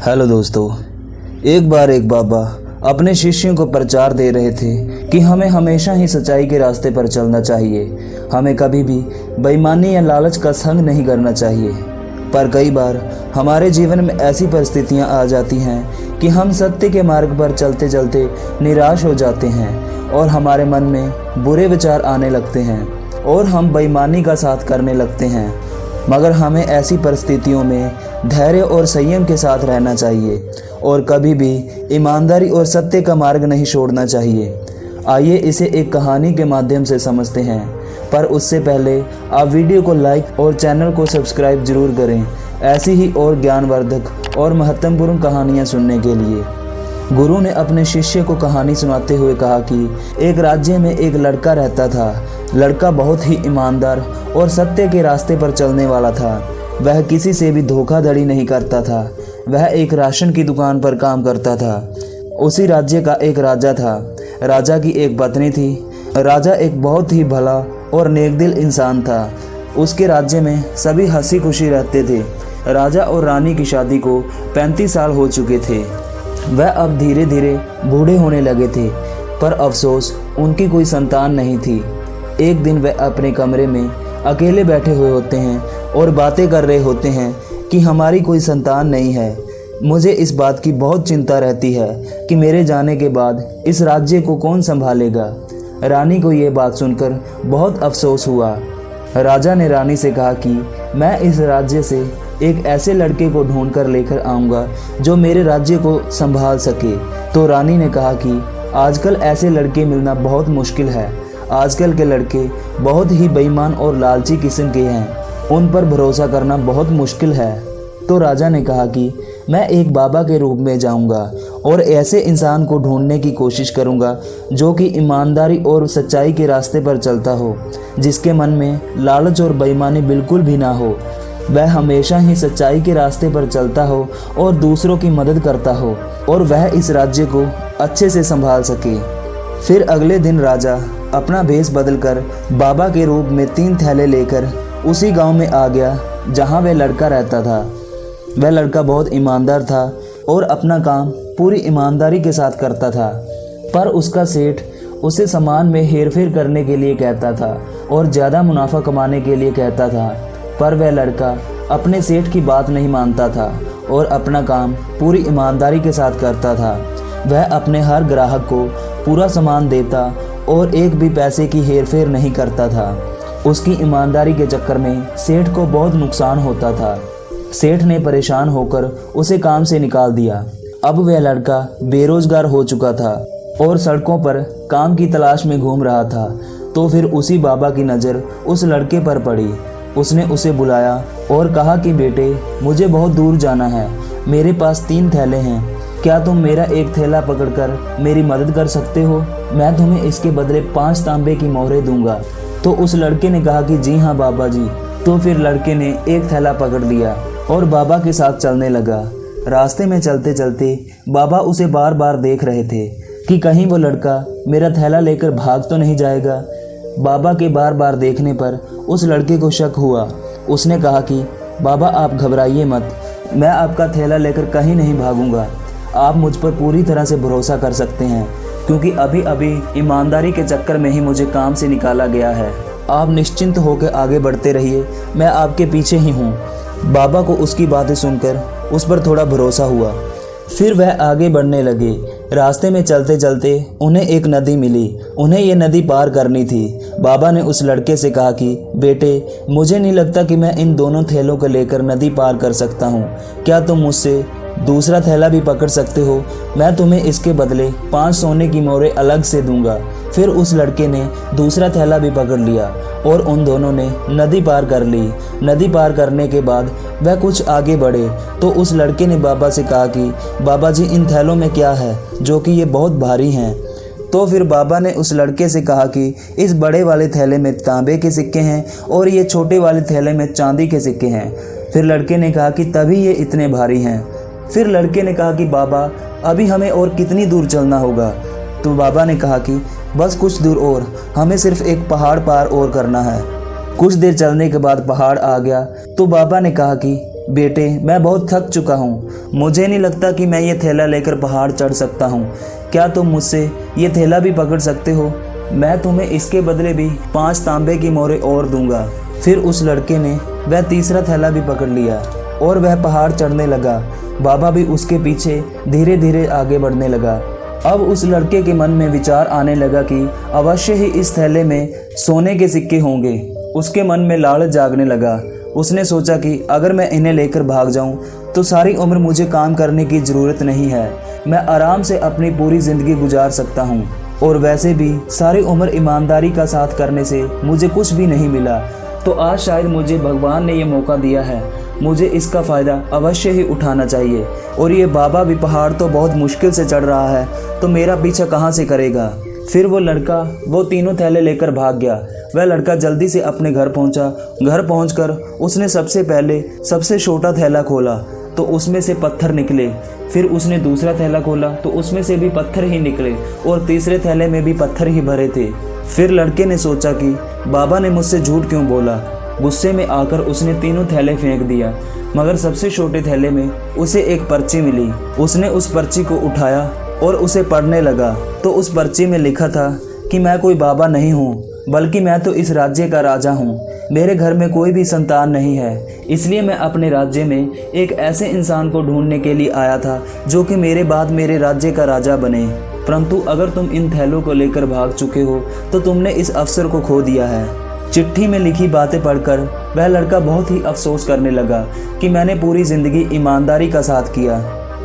Hello दोस्तों, एक बार एक बाबा अपने शिष्यों को प्रचार दे रहे थे कि हमें हमेशा ही सच्चाई के रास्ते पर चलना चाहिए। हमें कभी भी बेईमानी या लालच का संग नहीं करना चाहिए। पर कई बार हमारे जीवन में ऐसी परिस्थितियां आ जाती हैं कि हम सत्य के मार्ग पर चलते चलते निराश हो जाते हैं और हमारे मन में बुरे विचार आने लगते हैं और हम बेईमानी का साथ करने लगते हैं। मगर हमें ऐसी परिस्थितियों में धैर्य और संयम के साथ रहना चाहिए और कभी भी ईमानदारी और सत्य का मार्ग नहीं छोड़ना चाहिए। आइए इसे एक कहानी के माध्यम से समझते हैं, पर उससे पहले आप वीडियो को लाइक और चैनल को सब्सक्राइब जरूर करें ऐसी ही और ज्ञानवर्धक और महत्वपूर्ण कहानियाँ सुनने के लिए। गुरु ने अपने शिष्य को कहानी सुनाते हुए कहा कि एक राज्य में एक लड़का रहता था। लड़का बहुत ही ईमानदार और सत्य के रास्ते पर चलने वाला था। वह किसी से भी धोखाधड़ी नहीं करता था। वह एक राशन की दुकान पर काम करता था। उसी राज्य का एक राजा था। राजा की एक पत्नी थी। राजा एक बहुत ही भला और नेकदिल इंसान था। उसके राज्य में सभी हंसी खुशी रहते थे। राजा और रानी की शादी को 35 साल हो चुके थे। वह अब धीरे धीरे बूढ़े होने लगे थे, पर अफसोस उनकी कोई संतान नहीं थी। एक दिन वह अपने कमरे में अकेले बैठे हुए होते हैं और बातें कर रहे होते हैं कि हमारी कोई संतान नहीं है। मुझे इस बात की बहुत चिंता रहती है कि मेरे जाने के बाद इस राज्य को कौन संभालेगा। रानी को ये बात सुनकर बहुत अफसोस हुआ। राजा ने रानी से कहा कि मैं इस राज्य से एक ऐसे लड़के को ढूंढ कर लेकर आऊँगा जो मेरे राज्य को संभाल सके। तो रानी ने कहा कि आजकल ऐसे लड़के मिलना बहुत मुश्किल है। आजकल के लड़के बहुत ही बेईमान और लालची किस्म के हैं। उन पर भरोसा करना बहुत मुश्किल है। तो राजा ने कहा कि मैं एक बाबा के रूप में जाऊंगा और ऐसे इंसान को ढूंढने की कोशिश करूंगा जो कि ईमानदारी और सच्चाई के रास्ते पर चलता हो, जिसके मन में लालच और बेईमानी बिल्कुल भी ना हो। वह हमेशा ही सच्चाई के रास्ते पर चलता हो और दूसरों की मदद करता हो और वह इस राज्य को अच्छे से संभाल सके। फिर अगले दिन राजा अपना भेष बदलकर बाबा के रूप में 3 थैले लेकर उसी गांव में आ गया जहां वह लड़का रहता था। वह लड़का बहुत ईमानदार था और अपना काम पूरी ईमानदारी के साथ करता था, पर उसका सेठ उसे सामान में हेरफेर करने के लिए कहता था और ज़्यादा मुनाफा कमाने के लिए कहता था। पर वह लड़का अपने सेठ की बात नहीं मानता था और अपना काम पूरी ईमानदारी के साथ करता था। वह अपने हर ग्राहक को पूरा सामान देता और एक भी पैसे की हेरफेर नहीं करता था। उसकी ईमानदारी के चक्कर में सेठ को बहुत नुकसान होता था। सेठ ने परेशान होकर उसे काम से निकाल दिया। अब वह लड़का बेरोजगार हो चुका था और सड़कों पर काम की तलाश में घूम रहा था। तो फिर उसी बाबा की नज़र उस लड़के पर पड़ी। उसने उसे बुलाया और कहा कि बेटे, मुझे बहुत दूर जाना है। मेरे पास 3 थैले हैं। क्या तुम मेरा एक थैला पकड़कर मेरी मदद कर सकते हो? मैं तुम्हें इसके बदले 5 तांबे की मोहरें दूंगा। तो उस लड़के ने कहा कि जी हाँ बाबा जी। तो फिर लड़के ने एक थैला पकड़ लिया और बाबा के साथ चलने लगा। रास्ते में चलते चलते बाबा उसे बार बार देख रहे थे कि कहीं वो लड़का मेरा थैला लेकर भाग तो नहीं जाएगा। बाबा के बार बार देखने पर उस लड़के को शक हुआ। उसने कहा कि बाबा आप घबराइए मत, मैं आपका थैला लेकर कहीं नहीं भागूंगा। आप मुझ पर पूरी तरह से भरोसा कर सकते हैं, क्योंकि अभी अभी ईमानदारी के चक्कर में ही मुझे काम से निकाला गया है। आप निश्चिंत होकर आगे बढ़ते रहिए, मैं आपके पीछे ही हूँ। बाबा को उसकी बातें सुनकर उस पर थोड़ा भरोसा हुआ। फिर वह आगे बढ़ने लगे। रास्ते में चलते चलते उन्हें एक नदी मिली। उन्हें ये नदी पार करनी थी। बाबा ने उस लड़के से कहा कि बेटे, मुझे नहीं लगता कि मैं इन दोनों थैलों को लेकर नदी पार कर सकता हूँ। क्या तुम मुझसे दूसरा थैला भी पकड़ सकते हो? मैं तुम्हें इसके बदले 5 सोने की मोहरें अलग से दूंगा। फिर उस लड़के ने दूसरा थैला भी पकड़ लिया और उन दोनों ने नदी पार कर ली। नदी पार करने के बाद वह कुछ आगे बढ़े तो उस लड़के ने बाबा से कहा कि बाबा जी, इन थैलों में क्या है जो कि ये बहुत भारी हैं। तो फिर बाबा ने उस लड़के से कहा कि इस बड़े वाले थैले में तांबे के सिक्के हैं और ये छोटे वाले थैले में चांदी के सिक्के हैं। फिर लड़के ने कहा कि तभी ये इतने भारी हैं। फिर लड़के ने कहा कि बाबा, अभी हमें और कितनी दूर चलना होगा? तो बाबा ने कहा कि बस कुछ दूर और, हमें सिर्फ एक पहाड़ पार और करना है। कुछ देर चलने के बाद पहाड़ आ गया तो बाबा ने कहा कि बेटे, मैं बहुत थक चुका हूँ। मुझे नहीं लगता कि मैं ये थैला लेकर पहाड़ चढ़ सकता हूँ। क्या तुम मुझसे ये थैला भी पकड़ सकते हो? मैं तुम्हें इसके बदले भी 5 तांबे की मोहरें और दूंगा। फिर उस लड़के ने वह तीसरा थैला भी पकड़ लिया और वह पहाड़ चढ़ने लगा। बाबा भी उसके पीछे धीरे धीरे आगे बढ़ने लगा। अब उस लड़के के मन में विचार आने लगा कि अवश्य ही इस थैले में सोने के सिक्के होंगे। उसके मन में लालच जागने लगा। उसने सोचा कि अगर मैं इन्हें लेकर भाग जाऊं तो सारी उम्र मुझे काम करने की ज़रूरत नहीं है। मैं आराम से अपनी पूरी ज़िंदगी गुजार सकता हूं। और वैसे भी सारी उम्र ईमानदारी का साथ करने से मुझे कुछ भी नहीं मिला, तो आज शायद मुझे भगवान ने ये मौका दिया है। मुझे इसका फ़ायदा अवश्य ही उठाना चाहिए। और ये बाबा भी पहाड़ तो बहुत मुश्किल से चढ़ रहा है, तो मेरा पीछा कहाँ से करेगा। फिर वो लड़का वो तीनों थैले लेकर भाग गया। वह लड़का जल्दी से अपने घर पहुंचा। घर पहुंचकर उसने सबसे पहले सबसे छोटा थैला खोला तो उसमें से पत्थर निकले। फिर उसने दूसरा थैला खोला तो उसमें से भी पत्थर ही निकले और तीसरे थैले में भी पत्थर ही भरे थे। फिर लड़के ने सोचा कि बाबा ने मुझसे झूठ क्यों बोला। गुस्से में आकर उसने तीनों थैले फेंक दिया, मगर सबसे छोटे थैले में उसे एक पर्ची मिली। उसने उस पर्ची को उठाया और उसे पढ़ने लगा तो उस पर्ची में लिखा था कि मैं कोई बाबा नहीं हूँ, बल्कि मैं तो इस राज्य का राजा हूँ। मेरे घर में कोई भी संतान नहीं है, इसलिए मैं अपने राज्य में एक ऐसे इंसान को ढूंढने के लिए आया था जो कि मेरे बाद मेरे राज्य का राजा बने। परंतु अगर तुम इन थैलों को लेकर भाग चुके हो तो तुमने इस अवसर को खो दिया है। चिट्ठी में लिखी बातें पढ़कर वह लड़का बहुत ही अफसोस करने लगा कि मैंने पूरी ज़िंदगी ईमानदारी का साथ किया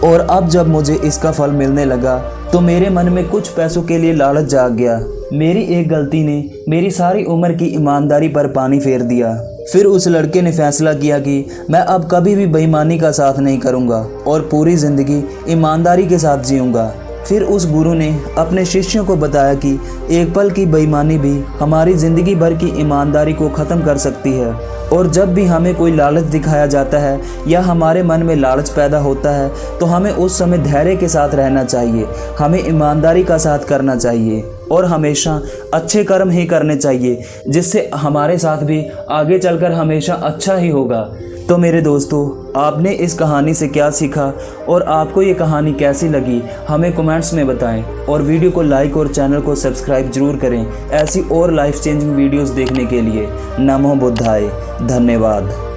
और अब जब मुझे इसका फल मिलने लगा तो मेरे मन में कुछ पैसों के लिए लालच जाग गया। मेरी एक गलती ने मेरी सारी उम्र की ईमानदारी पर पानी फेर दिया। फिर उस लड़के ने फैसला किया कि मैं अब कभी भी बेईमानी का साथ नहीं करूँगा और पूरी ज़िंदगी ईमानदारी के साथ जीऊँगा। फिर उस गुरु ने अपने शिष्यों को बताया कि एक पल की बेईमानी भी हमारी ज़िंदगी भर की ईमानदारी को ख़त्म कर सकती है। और जब भी हमें कोई लालच दिखाया जाता है या हमारे मन में लालच पैदा होता है तो हमें उस समय धैर्य के साथ रहना चाहिए। हमें ईमानदारी का साथ करना चाहिए और हमेशा अच्छे कर्म ही करने चाहिए, जिससे हमारे साथ भी आगे चलकर हमेशा अच्छा ही होगा। तो मेरे दोस्तों, आपने इस कहानी से क्या सीखा और आपको ये कहानी कैसी लगी हमें कमेंट्स में बताएं और वीडियो को लाइक और चैनल को सब्सक्राइब जरूर करें ऐसी और लाइफ चेंजिंग वीडियोस देखने के लिए। नमो बुद्धाय। धन्यवाद।